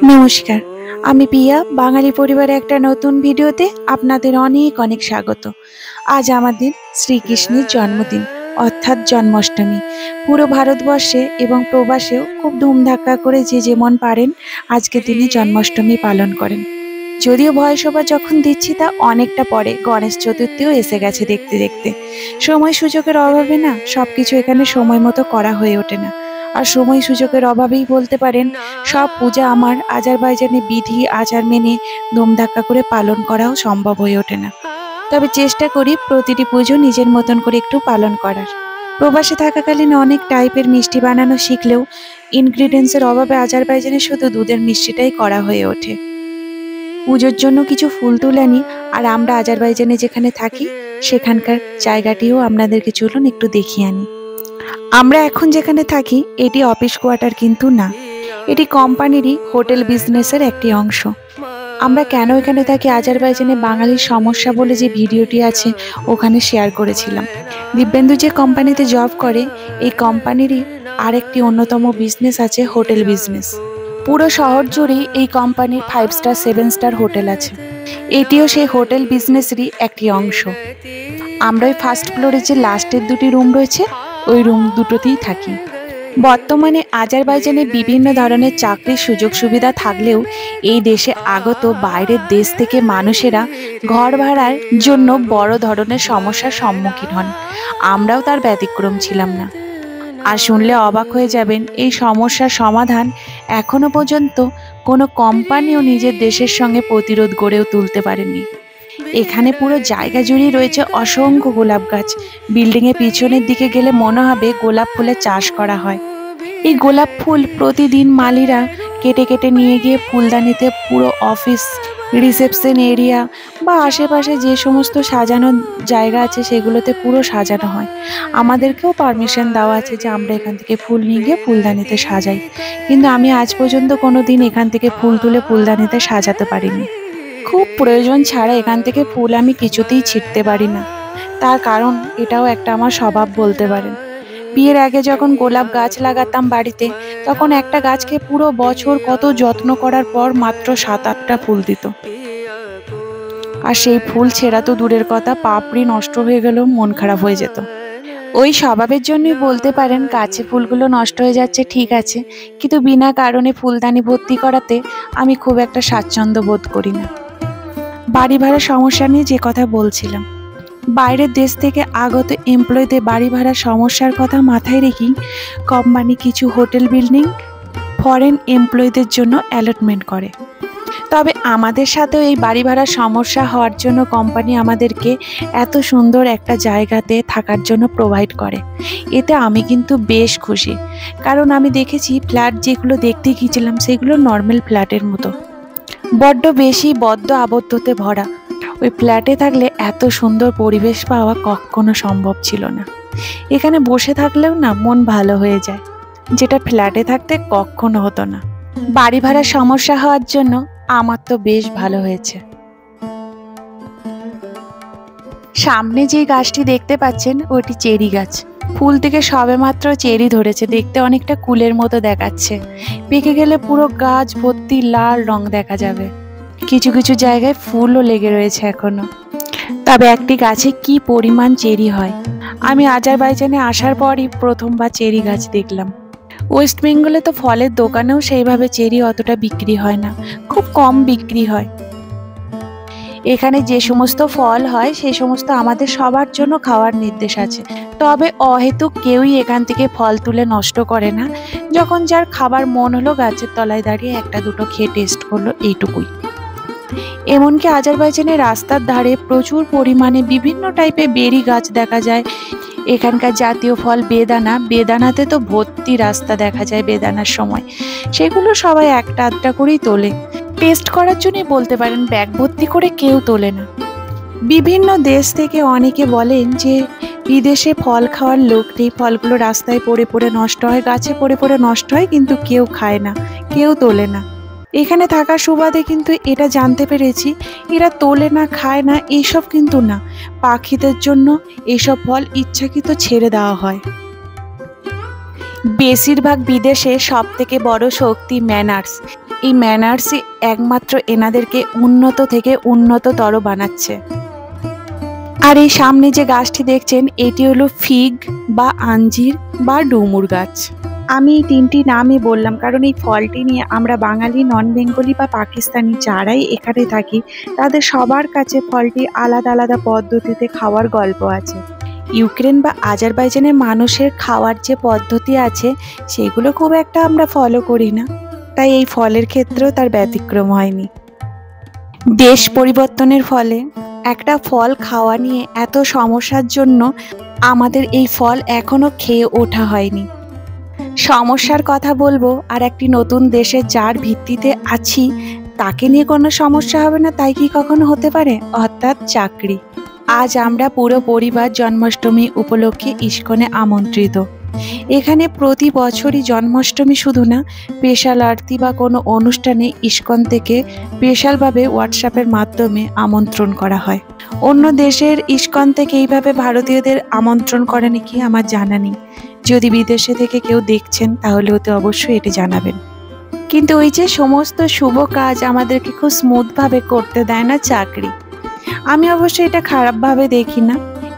নমস্কার, আমি পিয়া। বাঙালি পরিবারে একটা নতুন ভিডিওতে আপনাদের অনেক অনেক স্বাগত। আজ আমাদের শ্রীকৃষ্ণের জন্মদিন অর্থাৎ জন্মাষ্টমী। পুরো ভারতবর্ষে এবং প্রবাসেও খুব ধুমধাক্কা করে যে যেমন পারেন আজকের দিনে জন্মাষ্টমী পালন করেন। যদিও ভয়েস ওভার যখন দিচ্ছি তা অনেকটা পরে, গণেশ চতুর্থীও এসে গেছে দেখতে দেখতে। সময় সুযোগের অভাবে না সবকিছু এখানে সময় মতো করা হয়ে ওঠে না। আর সময় সুযোগের অভাবেই বলতে পারেন সব পূজা আমার আজারবাইজানে বিধি আচার মেনে ধুমধাক্কা করে পালন করাও সম্ভব হয়ে ওঠে না। তবে চেষ্টা করি প্রতিটি পুজো নিজের মতন করে একটু পালন করার। প্রবাসে থাকাকালীন অনেক টাইপের মিষ্টি বানানো শিখলেও ইনগ্রিডিয়েন্টসের অভাবে আজারবাইজানে শুধু দুধের মিষ্টিটাই করা হয়ে ওঠে। পুজোর জন্য কিছু ফুল তুলে আনি, আর আমরা আজারবাইজানে যেখানে থাকি সেখানকার জায়গাটিও আপনাদেরকে চলুন একটু দেখিয়ে আনি। আমরা এখন যেখানে থাকি এটি অফিস কোয়ার্টার কিন্তু না, এটি কোম্পানিরই হোটেল বিজনেসের একটি অংশ। আমরা কেন এখানে থাকি আজারবাইজানে বাঙালির সমস্যা বলে যে ভিডিওটি আছে ওখানে শেয়ার করেছিলাম। দিব্যেন্দু যে কোম্পানিতে জব করে এই কোম্পানিরই আরেকটি অন্যতম বিজনেস আছে হোটেল বিজনেস। পুরো শহর জুড়েই এই কোম্পানির 5 স্টার 7 স্টার হোটেল আছে। এটিও সেই হোটেল বিজনেসেরই একটি অংশ। আমরা ওই ফার্স্ট ফ্লোরে যে লাস্টের দুটি রুম রয়েছে ওই রুম দুটোতেই থাকি। বর্তমানে আজারবাইজানে বিভিন্ন ধরনের চাকরির সুযোগ সুবিধা থাকলেও এই দেশে আগত বাইরের দেশ থেকে মানুষেরা ঘর ভাড়ার জন্য বড় ধরনের সমস্যার সম্মুখীন হন। আমরাও তার ব্যতিক্রম ছিলাম না। আর শুনলে অবাক হয়ে যাবেন, এই সমস্যার সমাধান এখনো পর্যন্ত কোনো কোম্পানিও নিজের দেশের সঙ্গে প্রতিরোধ গড়েও তুলতে পারেনি। এখানে পুরো জায়গা জুড়েই রয়েছে অসংখ্য গোলাপ গাছ। বিল্ডিংয়ের পিছনের দিকে গেলে মনে হবে গোলাপ ফুলের চাষ করা হয়। এই গোলাপ ফুল প্রতিদিন মালিরা কেটে কেটে নিয়ে গিয়ে ফুলদানিতে পুরো অফিস, রিসেপশন এরিয়া বা আশেপাশে যে সমস্ত সাজানোর জায়গা আছে সেগুলোতে পুরো সাজানো হয়। আমাদেরকেও পারমিশন দেওয়া আছে যে আমরা এখান থেকে ফুল নিয়ে গিয়ে ফুলদানিতে সাজাই, কিন্তু আমি আজ পর্যন্ত কোনো দিন এখান থেকে ফুল তুলে ফুলদানিতে সাজাতে পারিনি। খুব প্রয়োজন ছাড়া এখান থেকে ফুল আমি কিছুতেই ছিঁড়তে পারি না। তার কারণ এটাও একটা আমার স্বভাব বলতে পারেন। বিয়ের আগে যখন গোলাপ গাছ লাগাতাম বাড়িতে, তখন একটা গাছকে পুরো বছর কত যত্ন করার পর মাত্র 7-8টা ফুল দিত। আর সেই ফুল ছেঁড়া তো দূরের কথা, পাপড়ি নষ্ট হয়ে গেলেও মন খারাপ হয়ে যেত। ওই স্বভাবের জন্যই বলতে পারেন গাছে ফুলগুলো নষ্ট হয়ে যাচ্ছে ঠিক আছে, কিন্তু বিনা কারণে ফুলদানি ভর্তি করাতে আমি খুব একটা স্বাচ্ছন্দ্য বোধ করি না। বাড়ি ভাড়ার সমস্যা নিয়ে যে কথা বলছিলাম, বাইরের দেশ থেকে আগত এমপ্লয়ীদের বাড়ি ভাড়ার সমস্যার কথা মাথায় রেখেই কোম্পানি কিছু হোটেল বিল্ডিং ফরেন এমপ্লয়ীদের জন্য অ্যালটমেন্ট করে। তবে আমাদের সাথেও এই বাড়ি ভাড়ার সমস্যা হওয়ার জন্য কোম্পানি আমাদেরকে এত সুন্দর একটা জায়গাতে থাকার জন্য প্রোভাইড করে। এতে আমি কিন্তু বেশ খুশি, কারণ আমি দেখেছি ফ্ল্যাট যেগুলো দেখতে গিয়েছিলাম সেগুলো নর্মাল ফ্ল্যাটের মতো, বড্ড বেশি বদ্ধ আবদ্ধতে ভরা। ওই ফ্ল্যাটে থাকলে এত সুন্দর পরিবেশ পাওয়া কখনো সম্ভব ছিল না। এখানে বসে থাকলেও না মন ভালো হয়ে যায়, যেটা ফ্ল্যাটে থাকতে কখনো হতো না। বাড়ি ভাড়ার সমস্যা হওয়ার জন্য আমার তো বেশ ভালো হয়েছে। সামনে যে গাছটি দেখতে পাচ্ছেন ওটি চেরি গাছ। ফুল থেকে সবেমাত্র চেরি ধরেছে, দেখতে অনেকটা কুলের মতো দেখাচ্ছে। পেকে গেলে পুরো গাছ ভর্তি লাল রং দেখা যাবে। কিছু কিছু জায়গায় ফুলও লেগে রয়েছে এখনো। তবে একটি গাছে কি পরিমাণ চেরি হয়! আমি আজারবাইজানে আসার পরই প্রথমবার চেরি গাছ দেখলাম। ওয়েস্ট বেঙ্গলে তো ফলের দোকানেও সেইভাবে চেরি অতটা বিক্রি হয় না, খুব কম বিক্রি হয়। এখানে যে সমস্ত ফল হয় সেই সমস্ত আমাদের সবার জন্য খাওয়ার নির্দেশ আছে। তবে অহেতুক কেউই এখান থেকে ফল তুলে নষ্ট করে না। যখন যার খাবার মন হলো গাছের তলায় দাঁড়িয়ে একটা দুটো খেয়ে টেস্ট করলো, এইটুকুই। এমনকি আজারবাইজানের রাস্তার ধারে প্রচুর পরিমাণে বিভিন্ন টাইপের বেরি গাছ দেখা যায়। এখানকার জাতীয় ফল বেদানা, বেদানাতে তো ভর্তি রাস্তা দেখা যায় বেদানার সময়। সেগুলো সবাই একটা আধটা করেই তোলে, টেস্ট করার জন্যই বলতে পারেন, ব্যাগ ভর্তি করে কেউ তোলে না। বিভিন্ন দেশ থেকে অনেকে বলেন যে বিদেশে ফল খাওয়ার লোক নেই, ফলগুলো রাস্তায় পড়ে পড়ে নষ্ট হয়, গাছে পড়ে পড়ে নষ্ট হয়, কিন্তু কেউ খায় না, কেউ তোলে না। এখানে থাকার সুবাদে কিন্তু এটা জানতে পেরেছি এরা তোলে না, খায় না এইসব কিন্তু না, পাখিদের জন্য এইসব ফল ইচ্ছাকৃত ছেড়ে দেওয়া হয়। বেশিরভাগ বিদেশে সবথেকে বড় শক্তি ম্যানার্স। এই ম্যানার্সই একমাত্র এনাদেরকে উন্নত থেকে উন্নততর বানাচ্ছে। আর এই সামনে যে গাছটি দেখছেন এটি হলো ফিগ বা আঞ্জির বা ডুমুর গাছ। আমি এই তিনটি নামই বললাম কারণ এই ফলটি নিয়ে আমরা বাঙালি, নন বেঙ্গলি বা পাকিস্তানি যারাই এখানে থাকি তাদের সবার কাছে ফলটি আলাদা আলাদা পদ্ধতিতে খাওয়ার গল্প আছে। ইউক্রেন বা আজারবাইজানের মানুষের খাওয়ার যে পদ্ধতি আছে সেগুলো খুব একটা আমরা ফলো করি না, তাই এই ফলের ক্ষেত্রেও তার ব্যতিক্রম হয়নি। দেশ পরিবর্তনের ফলে একটা ফল খাওয়া নিয়ে এত সমস্যার জন্য আমাদের এই ফল এখনো খেয়ে ওঠা হয়নি। সমস্যার কথা বলবো, আর একটি নতুন দেশে যার ভিত্তিতে আছি তাকে নিয়ে কোনো সমস্যা হবে না তাই কি কখনো হতে পারে? অর্থাৎ চাকরি। আজ আমরা পুরো পরিবার জন্মাষ্টমী উপলক্ষে ইস্কনে আমন্ত্রিত। এখানে প্রতি বছরই জন্মাষ্টমী শুধু না, স্পেশাল আরতি বা কোনো অনুষ্ঠানে ইস্কন থেকে স্পেশালভাবে হোয়াটসঅ্যাপের মাধ্যমে আমন্ত্রণ করা হয়। অন্য দেশের ইস্কন থেকে এইভাবে ভারতীয়দের আমন্ত্রণ করে নাকি আমার জানা নেই। যদি বিদেশে থেকে কেউ দেখছেন তাহলে ওতে অবশ্যই এটি জানাবেন। কিন্তু ওই যে সমস্ত শুভ কাজ আমাদেরকে খুব স্মুথভাবে করতে দেয় না চাকরি। আমি অবশ্য এটা খারাপভাবে দেখি না,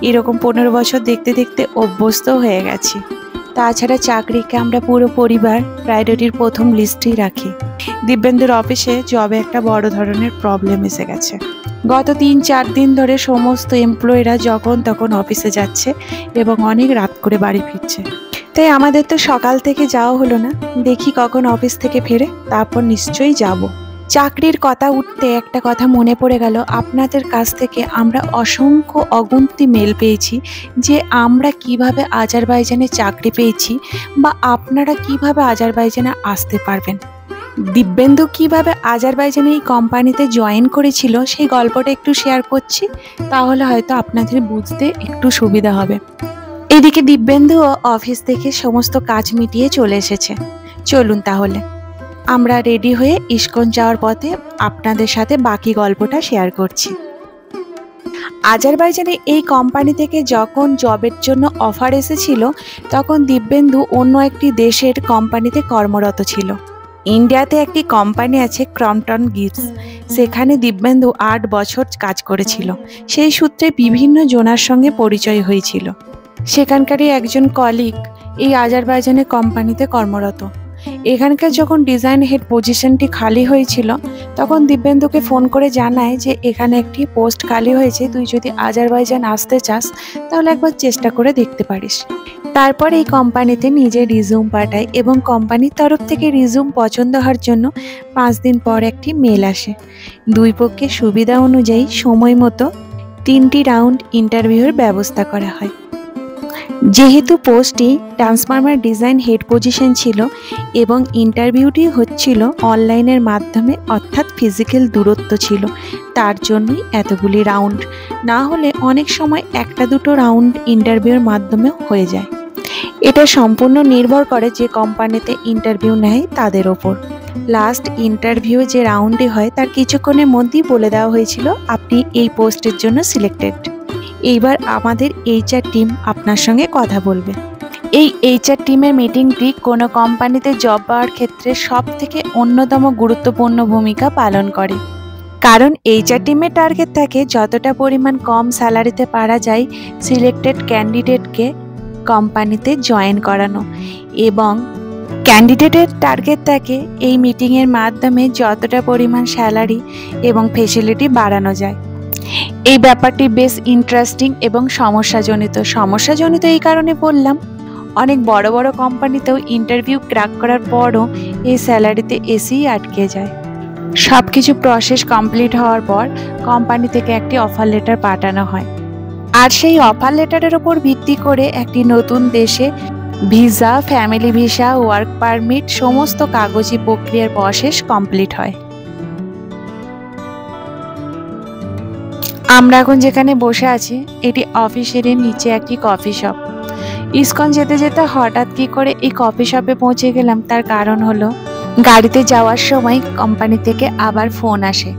এরকম 15 বছর দেখতে দেখতে অভ্যস্ত হয়ে গেছি। তাছাড়া চাকরিকে আমরা পুরো পরিবার প্রায়োরিটির প্রথম লিস্টেই রাখি। দিব্যেন্দুর অফিসে জবে একটা বড় ধরনের প্রবলেম এসে গেছে। গত 3-4 দিন ধরে সমস্ত এমপ্লয়িরা যখন তখন অফিসে যাচ্ছে এবং অনেক রাত করে বাড়ি ফিরছে। তাই আমাদের তো সকাল থেকে যাওয়া হলো না, দেখি কখন অফিস থেকে ফেরে, তারপর নিশ্চয়ই যাব। চাকরির কথা উঠতে একটা কথা মনে পড়ে গেল, আপনাদের কাছ থেকে আমরা অসংখ্য অগুন্তি মেল পেয়েছি যে আমরা কিভাবে আজারবাইজানে চাকরি পেয়েছি বা আপনারা কিভাবে আজারবাইজানে আসতে পারবেন। দিব্যেন্দু কিভাবে আজারবাইজানে এই কোম্পানিতে জয়েন করেছিল সেই গল্পটা একটু শেয়ার করছি, তাহলে হয়তো আপনাদের বুঝতে একটু সুবিধা হবে। এদিকে দিব্যেন্দুও অফিস থেকে সমস্ত কাজ মিটিয়ে চলে এসেছে। চলুন তাহলে আমরা রেডি হয়ে ইস্কন যাওয়ার পথে আপনাদের সাথে বাকি গল্পটা শেয়ার করছি। আজারবাইজানে এই কোম্পানি থেকে যখন জবের জন্য অফার এসেছিল তখন দিব্যেন্দু অন্য একটি দেশের কোম্পানিতে কর্মরত ছিল। ইন্ডিয়াতে একটি কোম্পানি আছে ক্রম্পটন গিফটস, সেখানে দিব্যেন্দু 8 বছর কাজ করেছিল। সেই সূত্রে বিভিন্ন জনার সঙ্গে পরিচয় হয়েছিল। সেখানকারই একজন কলিগ এই আজারবাইজানের কোম্পানিতে কর্মরত। এখানকার যখন ডিজাইন হেড পজিশনটি খালি হয়েছিল তখন দিব্যেন্দুকে ফোন করে জানায় যে এখানে একটি পোস্ট খালি হয়েছে, তুই যদি আজারবাইজান আসতে চাস তাহলে একবার চেষ্টা করে দেখতে পারিস। তারপর এই কোম্পানিতে নিজের রিজিউম পাঠায় এবং কোম্পানির তরফ থেকে রিজিউম পছন্দ হওয়ার জন্য 5 দিন পর একটি মেল আসে। দুই পক্ষের সুবিধা অনুযায়ী সময় মতো 3টি রাউন্ড ইন্টারভিউর ব্যবস্থা করা হয়। যেহেতু পোস্টটি ট্রান্সফরমার ডিজাইন হেড পজিশন ছিল এবং ইন্টারভিউটি হচ্ছিল অনলাইনের মাধ্যমে অর্থাৎ ফিজিক্যাল দূরত্ব ছিল, তার জন্যই এতগুলি রাউন্ড। না হলে অনেক সময় 1-2 রাউন্ড ইন্টারভিউর মাধ্যমে হয়ে যায়। এটা সম্পূর্ণ নির্ভর করে যে কোম্পানিতে ইন্টারভিউ নেয় তাদের ওপর। লাস্ট ইন্টারভিউ যে রাউন্ডে হয় তার কিছুক্ষণের মধ্যেই বলে দেওয়া হয়েছিল আপনি এই পোস্টের জন্য সিলেক্টেড। এইবার আমাদের HR টিম আপনার সঙ্গে কথা বলবে। এই HR টিমের মিটিংটি কোনো কোম্পানিতে জব পাওয়ার ক্ষেত্রে সবথেকে অন্যতম গুরুত্বপূর্ণ ভূমিকা পালন করে, কারণ HR টিমের টার্গেট থাকে যতটা পরিমাণ কম স্যালারিতে পারা যায় সিলেক্টেড ক্যান্ডিডেটকে কোম্পানিতে জয়েন করানো, এবং ক্যান্ডিডেটের টার্গেট থাকে এই মিটিংয়ের মাধ্যমে যতটা পরিমাণ স্যালারি এবং ফেসিলিটি বাড়ানো যায়। এই ব্যাপারটি বেশ ইন্টারেস্টিং এবং সমস্যাজনিত এই কারণে বললাম, অনেক বড় বড় কোম্পানিতেও ইন্টারভিউ ক্র্যাক করার পরও এই স্যালারিতে এসেই আটকে যায়। সব কিছু প্রসেস কমপ্লিট হওয়ার পর কোম্পানি থেকে একটি অফার লেটার পাঠানো হয়, আর সেই অফার লেটারের ওপর ভিত্তি করে একটি নতুন দেশে visa, family visa, work permit সমস্ত কাগজি প্রক্রিয়ার প্রসেস কমপ্লিট হয়। আমরা এখন যেখানে বসে আছি এটি অফিসেরই নিচে একটি কফি শপ। ইস্কন যেতে যেতে হঠাৎ কি করে এই কফি শপে পৌঁছে গেলাম তার কারণ হলো গাড়িতে যাওয়ার সময় কোম্পানি থেকে আবার ফোন আসে।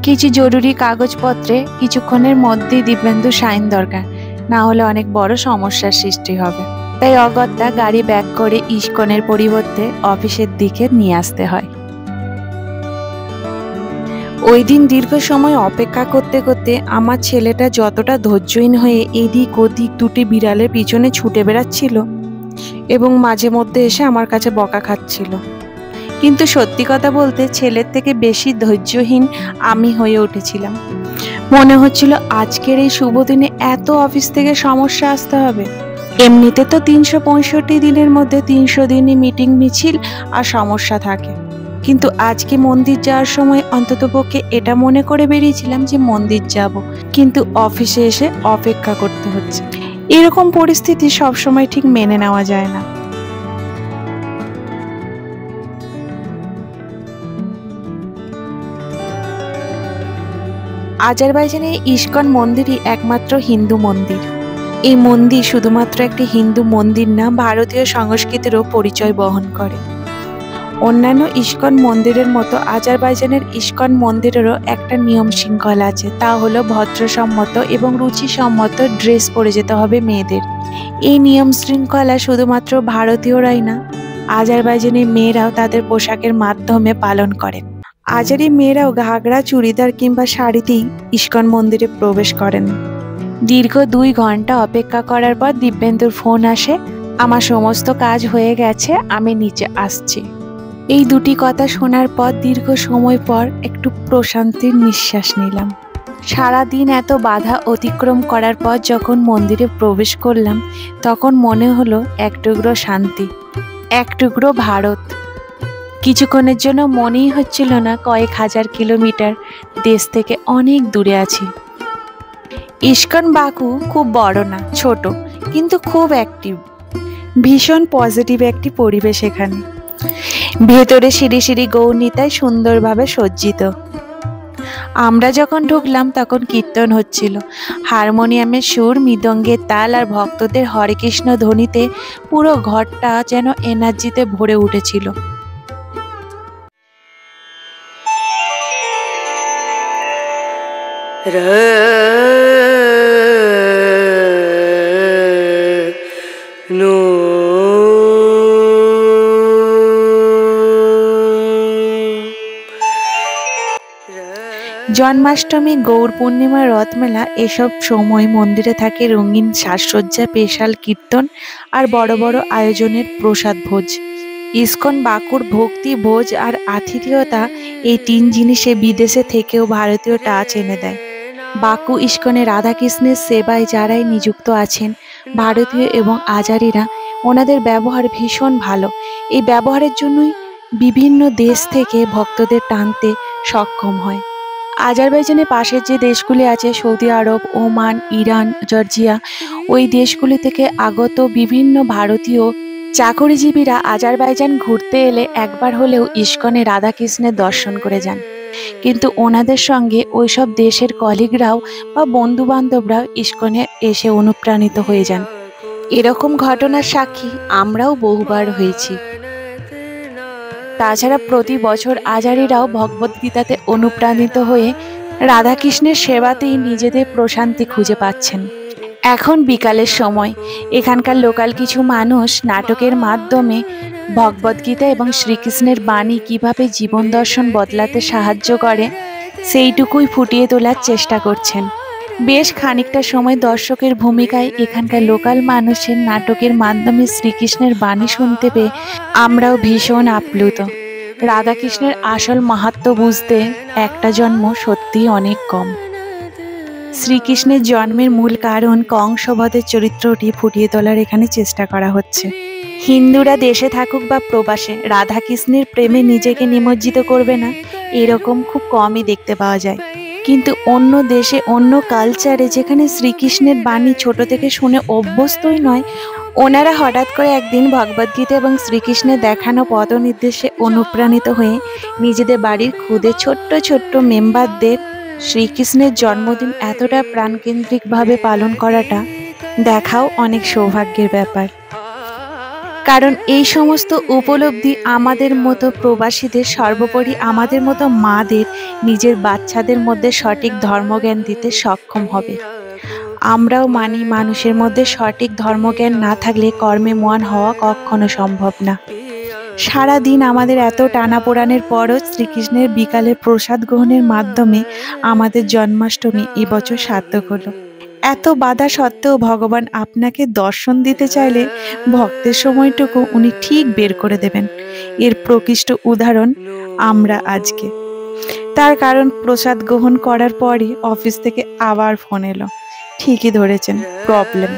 কিছু জরুরি কাগজপত্রে কিছুক্ষণের মধ্যেই দিব্যেন্দু সাইন দরকার, না হলে অনেক বড় সমস্যার সৃষ্টি হবে। তাই অগত্যা গাড়ি ব্যাক করে ইস্কনের পরিবর্তে অফিসের দিকে নিয়ে আসতে হয়। ওই দিন দীর্ঘ সময় অপেক্ষা করতে করতে আমার ছেলেটা যতটা ধৈর্যহীন হয়ে এদিক ওদিক দুটি বিড়ালের পিছনে ছুটে বেড়াচ্ছিল এবং মাঝে মধ্যে এসে আমার কাছে বকা খাচ্ছিল। কিন্তু সত্যি কথা বলতে ছেলের থেকে বেশি ধৈর্যহীন আমি হয়ে উঠেছিলাম। মনে হচ্ছিল আজকের এই শুভ দিনে এত অফিস থেকে সমস্যা আসতে হবে। এমনিতে তো 365 দিনের মধ্যে 300 দিনই মিটিং মিছিল আর সমস্যা থাকে, কিন্তু আজকে মন্দির যাওয়ার সময় অন্ততপক্ষে এটা মনে করে বেরিয়েছিলাম যে মন্দির যাব, কিন্তু অফিসে এসে অপেক্ষা করতে হচ্ছে। এরকম পরিস্থিতি সবসময় ঠিক মেনে নেওয়া যায় না। আজারবাইজানে ইস্কন মন্দিরই একমাত্র হিন্দু মন্দির। এই মন্দির শুধুমাত্র একটি হিন্দু মন্দির না, ভারতীয় সংস্কৃতিরও পরিচয় বহন করে। অন্যান্য ইস্কন মন্দিরের মতো আজারবাইজানের ইস্কন মন্দিরেরও একটা নিয়ম শৃঙ্খলা আছে, তা হলো ভদ্রসম্মত এবং রুচিসম্মত ড্রেস পরে যেতে হবে মেয়েদের। এই নিয়ম শৃঙ্খলা শুধুমাত্র ভারতীয়রাই না, আজারবাইজানের মেয়েরাও তাদের পোশাকের মাধ্যমে পালন করেন। আজারি মেয়েরাও ঘাগরা, চুড়িদার কিংবা শাড়িতেই ইস্কন মন্দিরে প্রবেশ করেন। দীর্ঘ 2 ঘন্টা অপেক্ষা করার পর দিব্যেন্দুর ফোন আসে, আমার সমস্ত কাজ হয়ে গেছে, আমি নিচে আসছি। এই দুটি কথা শোনার পর দীর্ঘ সময় পর একটু প্রশান্তির নিঃশ্বাস নিলাম। সারাদিন এত বাধা অতিক্রম করার পর যখন মন্দিরে প্রবেশ করলাম, তখন মনে হলো এক টুকরো শান্তি, এক টুকরো ভারত। কিছুক্ষণের জন্য মনেই হচ্ছিল না কয়েক হাজার কিলোমিটার দেশ থেকে অনেক দূরে আছি। ইস্কন বাকু খুব বড় না, ছোট, কিন্তু খুব অ্যাক্টিভ। ভীষণ পজিটিভ একটি পরিবেশ এখানে। ভেতরে সিঁড়ি সিঁড়ি গৌরনীতায় সুন্দরভাবে সজ্জিত। আমরা যখন ঢুকলাম তখন কীর্তন হচ্ছিল। হারমোনিয়ামের সুর, মৃদঙ্গের তাল আর ভক্তদের হরে কৃষ্ণ ধ্বনিতে পুরো ঘরটা যেন এনার্জিতে ভরে উঠেছিল। জন্মাষ্টমী, গৌর পূর্ণিমা, রথমেলা এসব সময় মন্দিরে থাকে রঙিন সাজসজ্জা, স্পেশাল কীর্তন আর বড় বড় আয়োজনের প্রসাদ ভোজ। ইস্কন বাকুর ভক্তি, ভোজ আর আতিথেয়তা, এই 3 জিনিসে বিদেশে থেকেও ভারতীয় টাচ এনে দেয়। বাকু ইস্কনে রাধাকৃষ্ণের সেবায় যারাই নিযুক্ত আছেন, ভারতীয় এবং আজারিরা, ওনাদের ব্যবহার ভীষণ ভালো। এই ব্যবহারের জন্যই বিভিন্ন দেশ থেকে ভক্তদের টানতে সক্ষম হয়। আজারবাইজানের পাশের যে দেশগুলি আছে, সৌদি আরব, ওমান, ইরান, জর্জিয়া, ওই দেশগুলি থেকে আগত বিভিন্ন ভারতীয় চাকরিজীবীরা আজারবাইজান ঘুরতে এলে একবার হলেও ইস্কনে রাধাকৃষ্ণের দর্শন করে যান। কিন্তু ওনাদের সঙ্গে ওইসব দেশের কলিগরাও বা বন্ধু বান্ধবরাও ইস্কনে এসে অনুপ্রাণিত হয়ে যান। এরকম ঘটনার সাক্ষী আমরাও বহুবার হয়েছি। তাছাড়া প্রতি বছর আজারিরাও ভগবদ্গীতাতে অনুপ্রাণিত হয়ে রাধাকৃষ্ণের সেবাতেই নিজেদের প্রশান্তি খুঁজে পাচ্ছেন। এখন বিকালের সময় এখানকার লোকাল কিছু মানুষ নাটকের মাধ্যমে ভগবদ্গীতা এবং শ্রীকৃষ্ণের বাণী কিভাবে জীবন দর্শন বদলাতে সাহায্য করে সেইটুকুই ফুটিয়ে তোলার চেষ্টা করছেন। বেশ খানিকটা সময় দর্শকের ভূমিকায় এখানকার লোকাল মানুষের নাটকের মাধ্যমে শ্রীকৃষ্ণের বাণী শুনতে পেয়ে আমরাও ভীষণ আপ্লুত। রাধাকৃষ্ণের আসল মাহাত্ম্য বুঝতে একটা জন্ম সত্যিই অনেক কম। শ্রীকৃষ্ণের জন্মের মূল কারণ কংসবধের চরিত্রটি ফুটিয়ে তোলার এখানে চেষ্টা করা হচ্ছে। হিন্দুরা দেশে থাকুক বা প্রবাসে রাধাকৃষ্ণের প্রেমে নিজেকে নিমজ্জিত করবে না, এরকম খুব কমই দেখতে পাওয়া যায়। কিন্তু অন্য দেশে, অন্য কালচারে যেখানে শ্রীকৃষ্ণের বাণী ছোট থেকে শুনে অভ্যস্তই নয়, ওনারা হঠাৎ করে একদিন ভগবদ্গীতা এবং শ্রীকৃষ্ণের দেখানো পথ নির্দেশে অনুপ্রাণিত হয়ে নিজেদের বাড়ির খুদে ছোট্ট ছোট্ট মেম্বারদের শ্রীকৃষ্ণের জন্মদিন এতটা প্রাণকেন্দ্রিকভাবে পালন করাটা দেখাও অনেক সৌভাগ্যের ব্যাপার। কারণ এই সমস্ত উপলব্ধি আমাদের মতো প্রবাসীদের, সর্বোপরি আমাদের মতো মাদের নিজের বাচ্চাদের মধ্যে সঠিক ধর্মজ্ঞান দিতে সক্ষম হবে। আমরাও মানি মানুষের মধ্যে সঠিক ধর্মজ্ঞান না থাকলে কর্মে মন হওয়া কখনো সম্ভব না। সারা দিন আমাদের এত টানাপোড়ানের পরও শ্রীকৃষ্ণের বিকালের প্রসাদ গ্রহণের মাধ্যমে আমাদের জন্মাষ্টমী এবছর সার্থক হলো। এত বাধা সত্ত্বেও ভগবান আপনাকে দর্শন দিতে চাইলে ভক্তের সময়টুকু উনি ঠিক বের করে দেবেন। এর প্রকৃষ্ট উদাহরণ আমরা আজকে। তার কারণ প্রসাদ গ্রহণ করার পরই অফিস থেকে আবার ফোন এলো। ঠিকই ধরেছেন, প্রবলেম।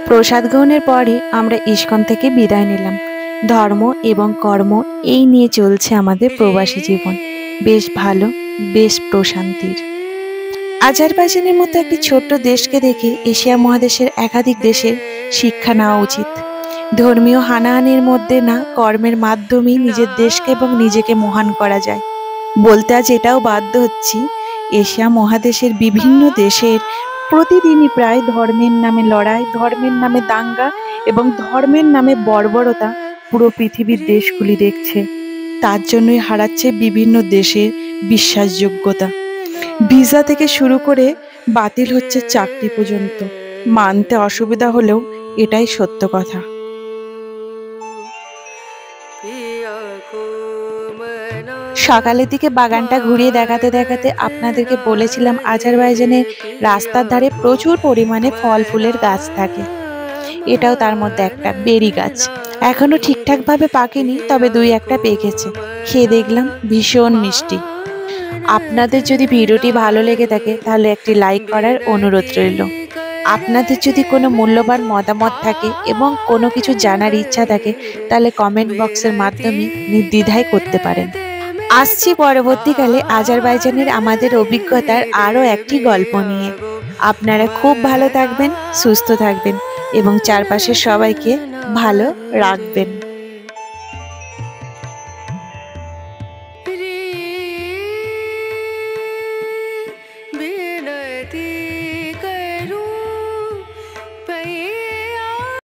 প্রসাদ গ্রহণের পরই আমরা ইস্কন থেকে বিদায় নিলাম। ধর্ম এবং কর্ম এই নিয়ে চলছে আমাদের প্রবাসী জীবন। বেশ ভালো, বেশ প্রশান্তির। আজারবাইজানের মতো একটি ছোট্ট দেশকে দেখে এশিয়া মহাদেশের একাধিক দেশের শিক্ষা নেওয়া উচিত। ধর্মীয় হানাহানির মধ্যে না, কর্মের মাধ্যমেই নিজের দেশকে এবং নিজেকে মহান করা যায়। বলতে আজ এটাও বাধ্য হচ্ছি, এশিয়া মহাদেশের বিভিন্ন দেশের প্রতিদিনই প্রায় ধর্মের নামে লড়াই, ধর্মের নামে দাঙ্গা এবং ধর্মের নামে বর্বরতা পুরো পৃথিবীর দেশগুলি দেখছে। তার জন্যই হারাচ্ছে বিভিন্ন দেশের বিশ্বাসযোগ্যতা। ভিসা থেকে শুরু করে বাতিল হচ্ছে চাকরি পর্যন্ত। মানতে অসুবিধা হলেও এটাই সত্য কথা। সকালের দিকে বাগানটা ঘুরিয়ে দেখাতে দেখাতে আপনাদেরকে বলেছিলাম আজারবাইজানের রাস্তার ধারে প্রচুর পরিমাণে ফল ফুলের গাছ থাকে। এটাও তার মধ্যে একটা বেরি গাছ। এখনো ঠিকঠাক ভাবে পাকেনি, তবে দুই একটা পেকেছে। খেয়ে দেখলাম ভীষণ মিষ্টি। আপনাদের যদি ভিডিওটি ভালো লেগে থাকে তাহলে একটি লাইক করার অনুরোধ রইল। আপনাদের যদি কোনো মূল্যবান মতামত থাকে এবং কোনো কিছু জানার ইচ্ছা থাকে তাহলে কমেন্ট বক্সের মাধ্যমে নির্দ্বিধায় করতে পারেন। আসছি পরবর্তীকালে আজারবাইজানের আমাদের অভিজ্ঞতার আরও একটি গল্প নিয়ে। আপনারা খুব ভালো থাকবেন, সুস্থ থাকবেন এবং চারপাশের সবাইকে ভালো রাখবেন। বিনতি।